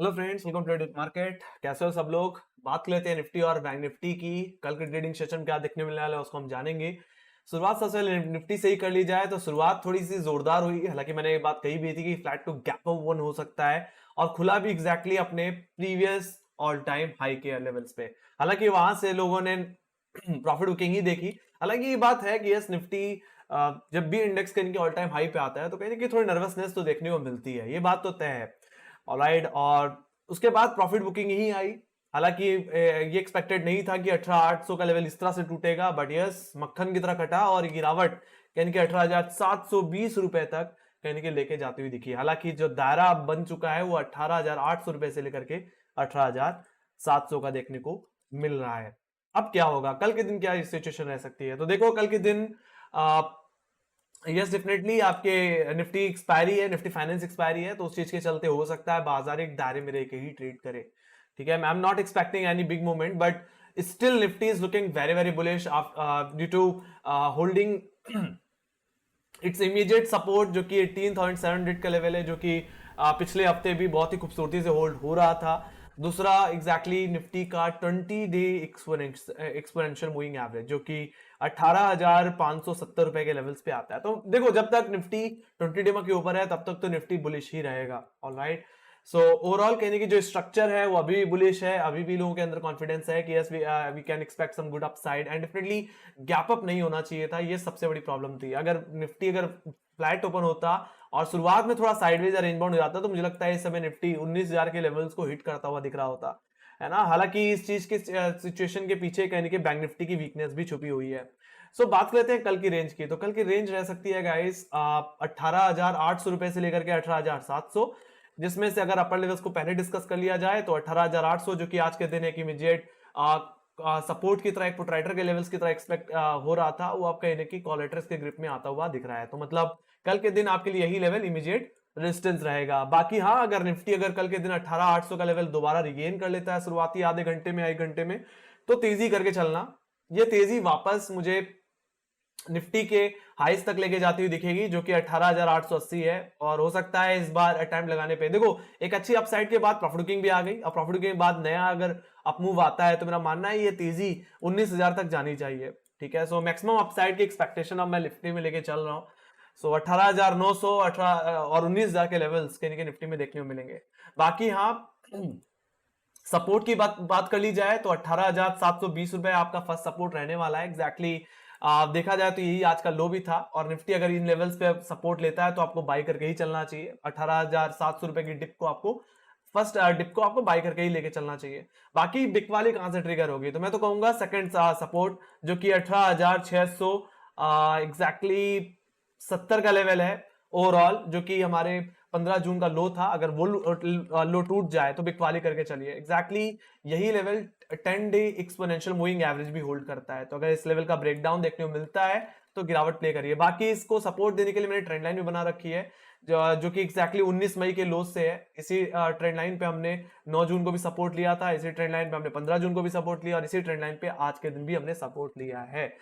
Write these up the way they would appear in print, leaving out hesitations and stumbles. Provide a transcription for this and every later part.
Hello friends, welcome to trade market. कैसे हो सब लोग। बात कर लेते हैं निफ्टी और बैंक निफ्टी की। कल के ट्रेडिंग सेशन क्या देखने मिलने वाला है उसको हम जानेंगे। शुरुआत सबसे पहले निफ्टी से ही कर ली जाए तो शुरुआत थोड़ी सी जोरदार हुई। हालांकि मैंने ये बात कही भी थी कि flat to gap up one हो सकता है और खुला भी एग्जैक्टली अपने प्रीवियस ऑल टाइम हाई के लेवल्स पे। हालांकि वहां से लोगों ने प्रॉफिट बुकिंग ही देखी। हालांकि ये बात है कि यस निफ्टी जब भी इंडेक्स कहीं ऑल टाइम हाई पे आता है तो कहीं ना कहीं थोड़ी नर्वसनेस तो देखने को मिलती है, ये बात तो तय है। ऑलराइट, और उसके बाद प्रॉफिट बुकिंग ही आई। हालांकि ये एक्सपेक्टेड नहीं था कि 18,800 का लेवल इस तरह से टूटेगा, बट यस मक्खन की तरह कटा और गिरावट यानी कि 18,720 रुपए तक कहीं के लेके जाती हुई दिखी। हालांकि जो दायरा अब बन चुका है वो 18,800 रुपए से लेकर के 18,700 का देखने को मिल रहा है। अब क्या होगा, कल के दिन क्या सिचुएशन रह सकती है, तो देखो कल के दिन यस डेफिनेटली आपके निफ्टी एक्सपायरी है, निफ्टी फाइनेंस एक्सपायरी है, तो उस चीज के चलते हो सकता है बाजार एक दायरे में रह के ही ट्रेड करे। ठीक है, I am not expecting any big movement, but still Nifty is looking very very bullish due to holding its immediate support जो कि 18,700 का लेवल है, जो कि पिछले हफ्ते भी बहुत ही खूबसूरती से होल्ड हो रहा था। दूसरा एग्जैक्टली निफ्टी का 20 डे एक्सपोनेंशियल मूविंग एवरेज जो कि 18,570 रुपए के लेवल्स पे आता है। तो देखो जब तक निफ्टी 20 डे के ऊपर है तब तक तो निफ्टी बुलिश ही रहेगा। ऑलराइट, सो ओवरऑल कहने की जो स्ट्रक्चर है वो अभी भी बुलिश है, अभी भी लोगों के अंदर कॉन्फिडेंस है कि yes we can expect some good upside and definitely gap up नहीं होना चाहिए था। ये सबसे बड़ी प्रॉब्लम थी। अगर निफ्टी अगर फ्लैट ओपन होता और शुरुआत में थोड़ा साइडवेज या रेंज बाउंड हो जाता तो मुझे लगता है इस समय निफ्टी 19,000 के लेवल्स को हिट करता हुआ दिख रहा होता है ना। हालांकि इस चीज के सिचुएशन के पीछे कहने के बैंक निफ्टी की वीकनेस भी छुपी हुई है। सो बात करते हैं कल की रेंज की, तो कल की रेंज रह सकती है गाइस 18,800 रुपए से लेकर के 18,700, जिसमें से अगर अपर लेवल्स को पहले डिस्कस कर लिया जाए तो 18,800 जो कि आज के दिन एक इमीडिएट सपोर्ट की तरह, एक पुटराइटर के लेवल्स की तरह एक्सपेक्ट हो रहा था, वो आपका कहने की कॉलेटर्स के ग्रिप में आता हुआ दिख रहा है। तो मतलब कल के दिन आपके लिए यही लेवल इमीडिएट रेजिस्टेंस रहेगा। बाकी हाँ, अगर निफ्टी अगर कल के दिन 18,800 का लेवल दोबारा रिगेन कर लेता है शुरुआती आधे घंटे में 1 घंटे में, तो तेजी करके चलना। ये तेजी वापस मुझे निफ्टी के हाइस तक लेके जाती हुई दिखेगी जो कि 18,880 है, और हो सकता है इस बार अटेम्प्ट लगाने पे देखो एक अच्छी अपसाइड के बाद प्रॉफिट बुकिंग भी आ गई, और प्रॉफिट बुकिंग के बाद नया अगर अपमूव आता है तो मेरा मानना है ये तेजी 19,000 तक जानी चाहिए। ठीक है, सो मैक्सिमम अपसाइड की एक्सपेक्टेशन अब मैं निफ्टी में लेके चल रहा हूँ। सो 18,900 18 और 19,000 के लेवल्स के निफ्टी में देखने को मिलेंगे। बाकी हाँ, सपोर्ट की बात कर ली जाए तो 18,720 रुपए आपका फर्स्ट सपोर्ट रहने वाला है एग्जैक्टली। देखा जाए तो यही आज का लो भी था, और निफ्टी अगर इन लेवल्स पे सपोर्ट लेता है तो आपको बाई करके ही चलना चाहिए। 18,700 रुपए की डिप को आपको फर्स्ट डिप को आपको बाई करके ही लेके चलना चाहिए। बाकी बिक वाली कहां से ट्रिगर होगी, तो मैं तो कहूंगा सेकंड सपोर्ट जो कि 18,600 एग्जैक्टली 70 का लेवल है ओवरऑल, जो कि हमारे 15 जून का लो था। अगर वो लो टूट जाए तो बिकवाली करके चलिए। एग्जैक्टली यही level 10 day exponential moving average भी होल्ड करता है, तो अगर इस लेवल का ब्रेकडाउन देखने को मिलता है तो गिरावट प्ले करिए। बाकी इसको सपोर्ट देने के लिए मैंने ट्रेंड लाइन भी बना रखी है जो कि एग्जैक्टली 19 मई के लो से है। इसी ट्रेंड लाइन पे हमने 9 जून को भी सपोर्ट लिया था, इसी ट्रेंड लाइन पे हमने 15 जून को भी सपोर्ट लिया, और इसी ट्रेंड लाइन पे आज के दिन भी हमने सपोर्ट लिया है।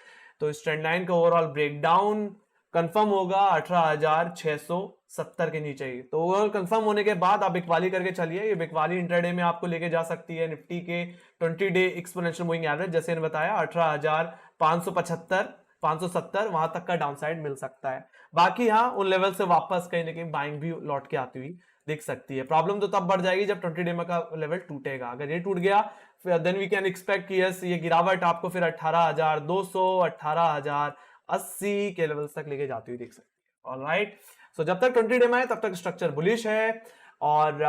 तो इस ट्रेंड लाइन का ओवरऑल ब्रेकडाउन कंफर्म होगा 18,670 के नीचे ही। तो ओवरऑल कंफर्म होने के बाद आप बिकवाली करके चलिए। ये बिकवाली इंट्राडे में आपको लेके जा सकती है निफ्टी के 20 डे एक्सपोनेंशियल मूविंग एवरेज, जैसे मैंने बताया 18,575 570 वहां तक का डाउनसाइड मिल सकता है। बाकी हाँ, उन लेवल से वापस कहीं ना कहीं बाइंग भी लौट के आती हुई दिख सकती है। प्रॉब्लम तो तब बढ़ जाएगी जब 20 डे में का लेवल टूटेगा। अगर ये टूट गया देन वी कैन एक्सपेक्ट कि यस ये गिरावट आपको फिर 18,200 18,080 के लेवल्स तक लेके जाती हुई दिख सकती है। ऑलराइट, सो जब तक 20 डे में है तब तक स्ट्रक्चर बुलिश है, और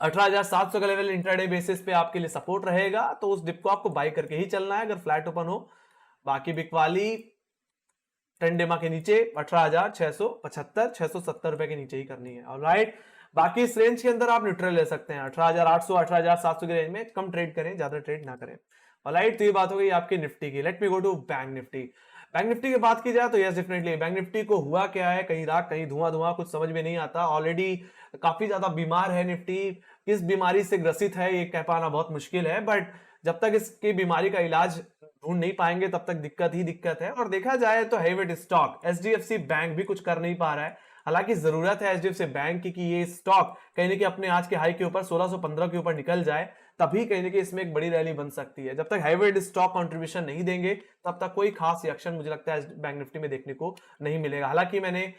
18,700 का लेवल इंट्राडे बेसिस पे आपके लिए सपोर्ट रहेगा, तो उस डिप को आपको बाई करके ही चलना है अगर फ्लैट ओपन हो। बाकी बिकवाली 10 डेमा के नीचे 18,675 670 रुपए के नीचे ही करनी है। ऑलराइट, बाकी इस रेंज के अंदर आप न्यूट्रल ले सकते हैं। 18,800 18,700 के रेंज में कम ट्रेड करें, ज्यादा ट्रेड ना करें। ऑलराइट, तो ये बात हो गई आपकी निफ्टी की। Let me go to bank Nifty. Bank Nifty की बात की जाए तो यस डेफिनेटली बैंक निफ्टी को हुआ क्या है, कहीं रात कहीं धुआं धुआं, कुछ समझ में नहीं आता। ऑलरेडी काफी ज्यादा बीमार है निफ्टी। किस बीमारी से ग्रसित है ये कह पाना बहुत मुश्किल है, बट जब तक इसकी बीमारी का इलाज ढूंढ नहीं पाएंगे तब तक दिक्कत ही दिक्कत है। और देखा जाए तो हेवीवेट स्टॉक एचडीएफसी बैंक भी कुछ कर नहीं पा रहा है। हालांकि जरूरत है एचडीएफसी बैंक की कि ये स्टॉक कहीं ना कहीं अपने आज के हाई के ऊपर 1615 के ऊपर निकल जाए, तभी कहीं ना कहीं इसमें एक बड़ी रैली बन सकती है। जब तक हाईवेड स्टॉक कंट्रीब्यूशन नहीं देंगे तब तक कोई खास रिएक्शन मुझे लगता है बैंक निफ्टी में देखने को नहीं मिलेगा। हालांकि मैंने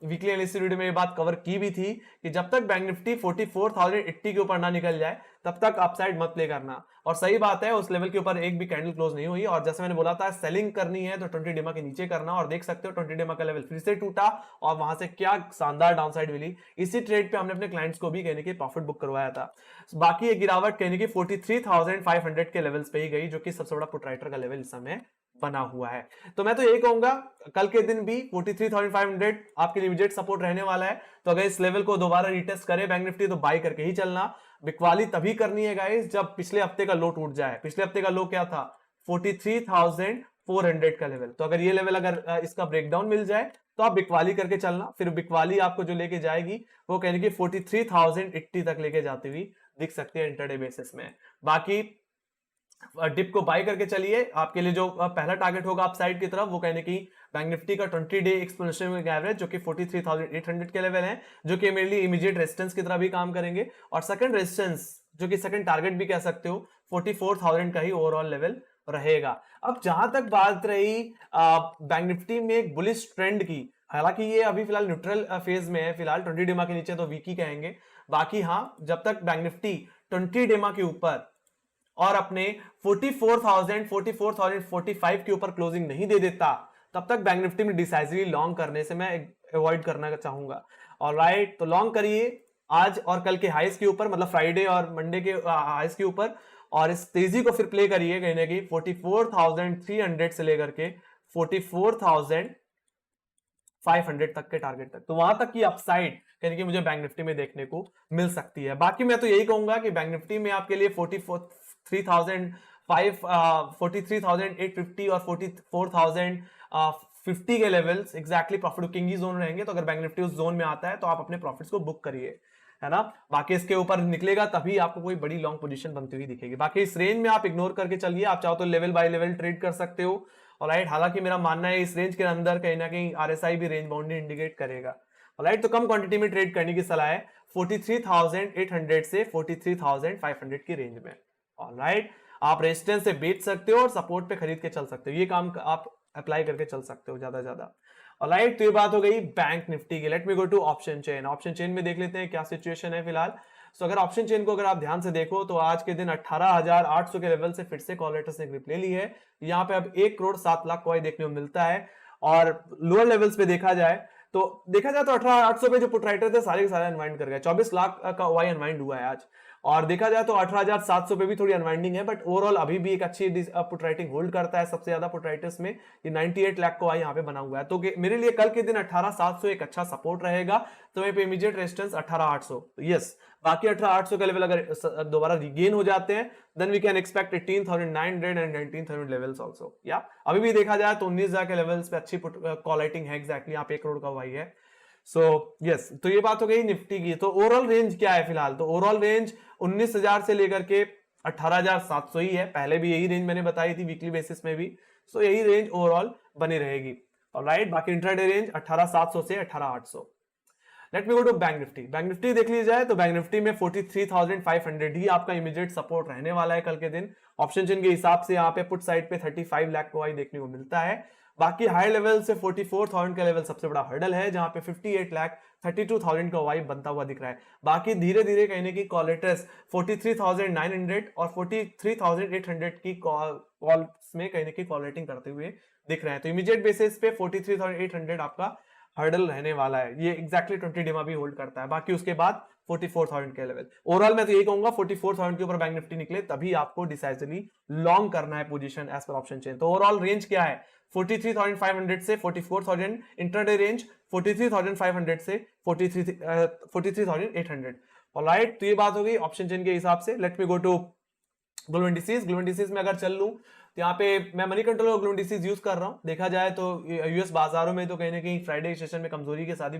वीकली एनालिसिस वीडियो में ये बात कवर की भी थी कि जब तक बैंक निफ्टी 44,080 के ऊपर ना निकल जाए तब तक अपसाइड मत प्ले करना। और सही बात है, उस लेवल के ऊपर एक भी कैंडल क्लोज नहीं हुई, और जैसे मैंने बोला था सेलिंग करनी है तो 20 डेमा के नीचे करना, और देख सकते हो 20 डेमा का लेवल फिर से टूटा और वहां से क्या शानदार डाउनसाइड मिली। इसी ट्रेड पे हमने अपने क्लाइंट्स को भी कहने की प्रॉफिट बुक करवाया था। बाकी ये गिरावट कहने की 43,500 के लेवल्स पे ही गई, जो कि सबसे बड़ा पुट राइटर का लेवल इस समय बना हुआ है। तो मैं तो यही कहूंगा कल के दिन भी 43,500 आपके लिए इमीडिएट सपोर्ट रहने वाला है। तो अगर इस लेवल को दोबारा रिटेस्ट करे बैंक निफ्टी तो बाई करके ही चलना। बिकवाली तभी करनी है गाइस जब पिछले हफ्ते का लो टूट जाए। पिछले हफ्ते का लो क्या था? 43,400 का लेवल। तो अगर ये लेवल अगर इसका ब्रेकडाउन मिल जाए तो आप बिकवाली करके चलना। फिर बिकवाली आपको जो लेके जाएगी वो कहने की 43,080 तक लेके जाती हुई दिख सकती है इंटरडे बेसिस में। बाकी डिप को बाय करके चलिए। आपके लिए जो पहला टारगेट होगा अप साइड की तरफ वो कहने की बैंक निफ्टी का 20 डे एक्सपोनेंशियल एवरेज जो कि 43,800 के लेवल है, जो कि मेरे लिए इमीडिएट रेजिस्टेंस की तरह भी काम करेंगे। और सेकंड रेजिस्टेंस जो कि सेकंड टारगेट भी कह सकते हो 44,000 का ही ओवरऑल लेवल रहेगा। अब जहां तक बात रही बैंक निफ्टी में एक बुलिश ट्रेंड की, हालांकि ये अभी फिलहाल न्यूट्रल फेज में है, फिलहाल 20 डेमा के नीचे तो वीक ही कहेंगे। बाकी हाँ, जब तक बैंक निफ्टी 20 डेमा के ऊपर और अपने 44,45 के ऊपर क्लोजिंग नहीं दे देता तब तक बैंक निफ्टी में डिसाइसिवली लॉन्ग करने से मैं अवॉइड करना चाहूंगा। ऑलराइट, तो लॉन्ग करिए आज और कल के हाईस के ऊपर, मतलब फ्राइडे और मंडे के हाईस के ऊपर, और इस तेजी को फिर प्ले करिए कहने की 44,300 से लेकर के 44,500 तक के टारगेट तक। तो वहां तक की अपसाइड कहने की मुझे बैंक निफ्टी में देखने को मिल सकती है। बाकी मैं तो यही कहूंगा कि बैंक निफ्टी में आपके लिए 43,850 और 44,050 के levels exactly profit booking zone रहेंगे। तो अगर बैंक निफ्टी उस जोन में आता है तो आप अपने प्रॉफिट्स को बुक करिए, है ना। बाकी इसके ऊपर निकलेगा तभी आपको कोई बड़ी लॉन्ग पोजीशन बनती हुई दिखेगी। बाकी इस रेंज में आप इग्नोर करके चलिए, आप चाहो तो लेवल बाय लेवल ट्रेड कर सकते हो। ऑलराइट, हालांकि मेरा मानना है इस रेंज के अंदर कहीं ना कहीं आरएसआई भी रेंज बाउंड्री इंडिकेट करेगा। ऑलराइट, तो कम क्वांटिटी में ट्रेड करने की सलाह है 43,800 से 43,500 की रेंज में। ऑलराइट, आप रेजिस्टेंस से बेच सकते हो और सपोर्ट पे खरीद के चल सकते हो, ये काम आप अप्लाई करके चल सकते हो ज्यादा ज्यादा। ऑलराइट, तो ये बात हो गई बैंक निफ्टी की। Let me go to option chain. Option chain में देख लेते हैं क्या सिचुएशन है फिलहाल। सो अगर ऑप्शन चेन को अगर आप ध्यान से देखो तो आज के दिन 18,800 के लेवल से फिर से कॉल लेटर्स ने ग्रिप ले ली है। यहाँ पे अब 1,07,00,000 को देखने को मिलता है। और लोअर लेवल्स पे देखा जाए तो 18,800 पे जो पुट राइटर थे सारे के सारे अनवाइंड कर गए। 24 लाख का वाई अनवाइंड हुआ है आज। और देखा जाए तो 18,700 पे भी थोड़ी अनवाइंडिंग है, बट ओवरऑल अभी भी एक अच्छी पुट राइटिंग होल्ड करता है। सबसे ज्यादा पुट राइटर्स में ये 98 लाख को यहाँ पे बना हुआ है। तो मेरे लिए कल के दिन 18,700 एक अच्छा सपोर्ट रहेगा। तो मेरे पे इमीडिएट रेजिस्टेंस 18,800, यस। बाकी 18,800 का लेवल अगर दोबारा रिगेन हो जाते हैं then we can expect 18,900 and 19,000 levels also. या अभी भी देखा जाए तो 19,000 के लेवल्स पे अच्छी कॉल राइटिंग है। एग्जैक्टली यहाँ पे 1 करोड़ का वाई है। सो यस, तो ये बात हो गई निफ्टी की। तो ओवरऑल रेंज क्या है फिलहाल? तो ओवरऑल रेंज 19,000 से लेकर के 18,700 ही है। पहले भी यही रेंज मैंने बताई थी वीकली बेसिस में भी। सो यही रेंज ओवरऑल बनी रहेगी। ऑलराइट, बाकी इंट्राडे रेंज 18,700 से 18,800। Let me go to bank Nifty. Bank Nifty देख ली जाए तो बैंक निफ्टी में 43,500 ही आपका इमीडिएट सपोर्ट रहने वाला है कल के दिन। ऑप्शन चेन के हिसाब से यहाँ पे पुट साइड पे 35 लाख को देखने को मिलता है। बाकी हाई लेवल से 44,000 का लेवल सबसे बड़ा हर्डल है, जहां पे 58,32,000 का वाई बनता हुआ दिख रहा है। बाकी धीरे धीरे कहने की कॉलेटर्स 43,900 और 43,800 की कॉल्स में कहने की कॉल रेटिंग करते हुए दिख रहे हैं। तो इमीडिएट बेसिस पे 43,800 आपका हर्डल रहने वाला है। ये एक्जैक्टली 20 डेमा भी होल्ड करता है। बाकी उसके बाद 44,000 के लेवल। ओवरऑल मैं तो यही कहूंगा 44,000 के ऊपर बैंक निफ्टी निकले तभी आपको डिसाइसिवली लॉन्ग करना है position as per option chain. तो ओवरऑल रेंज क्या है? 43,500 से 44,000 इंटरडे रेंज, 43,500 से 43,800। ऑलराइट, तो ये बात हो गई ऑप्शन चेन के हिसाब से। Let me go to global indices. Global indices में अगर चल लूं तो यहाँ पे मैं मनी कंट्रोल और ग्लोबल इंडिसेस यूज कर रहा हूँ। देखा जाए तो यूएस बाजारों में तो कहीं ना कहीं फ्राइडे सेशन में कमजोरी के साथ ही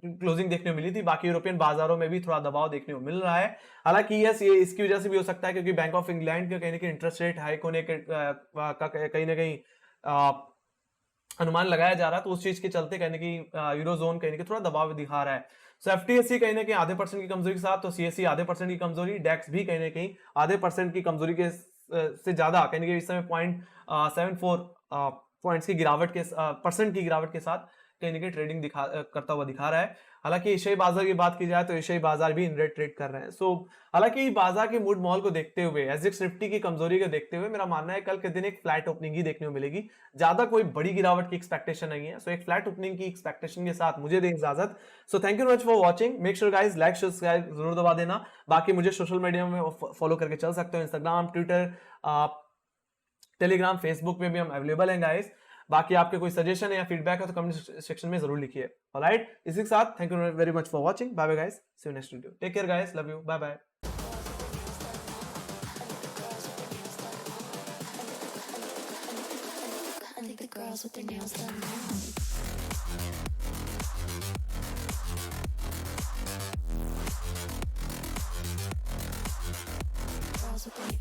क्लोजिंग देखने को मिली थी। बाकी यूरोपियन बाजारों में भी थोड़ा दबाव देखने को मिल रहा है। हालांकि यस, ये इसकी वजह से भी हो सकता है क्योंकि बैंक ऑफ इंग्लैंड के कहीं ना कहीं इंटरेस्ट रेट हाइक होने के कहीं ना कहीं अनुमान लगाया जा रहा है, तो उस चीज के चलते कहने की यूरोजोन कहने की थोड़ा दबाव दिखा रहा है। सो एफटीएससी कहीं ना कहीं आधे परसेंट की कमजोरी के साथ, तो सीएससी आधे परसेंट की कमजोरी, डेक्स भी कहीं ना कहीं आधे परसेंट की कमजोरी के से ज्यादा कहने के इस समय 0.74 पॉइंट्स की गिरावट के परसेंट की गिरावट के साथ कहीं ना कहीं ट्रेडिंग करता हुआ दिखा रहा है। हालांकि एशियाई बाजार की बात की जाए तो एशियाई बाजार भी इन रेट ट्रेड कर रहे हैं। सो हालांकि बाजार के मूड माहौल को देखते हुए, एसजीएक्स निफ्टी की कमजोरी को देखते हुए, मेरा मानना है कल के दिन एक फ्लैट ओपनिंग ही देखने को मिलेगी, ज्यादा कोई बड़ी गिरावट की एक्सपेक्टेशन नहीं है। सो एक फ्लैट ओपनिंग की एक्सपेक्टेशन के साथ मुझे दें इजाजत। So thank you much for watching, make sure guys like subscribe जरूर दबा देना। बाकी मुझे सोशल मीडिया में फॉलो करके चल सकते हो, इंस्टाग्राम, ट्विटर, टेलीग्राम, फेसबुक में भी हम अवेलेबल हैं गाइस। बाकी आपके कोई सजेशन है या फीडबैक है तो कमेंट सेक्शन में जरूर लिखिए। ऑलराइट, इसी के साथ thank you very much for watching, bye bye guys, see you next video, take care guys, love you, bye bye. I think the girls with their nails done now. Girls with their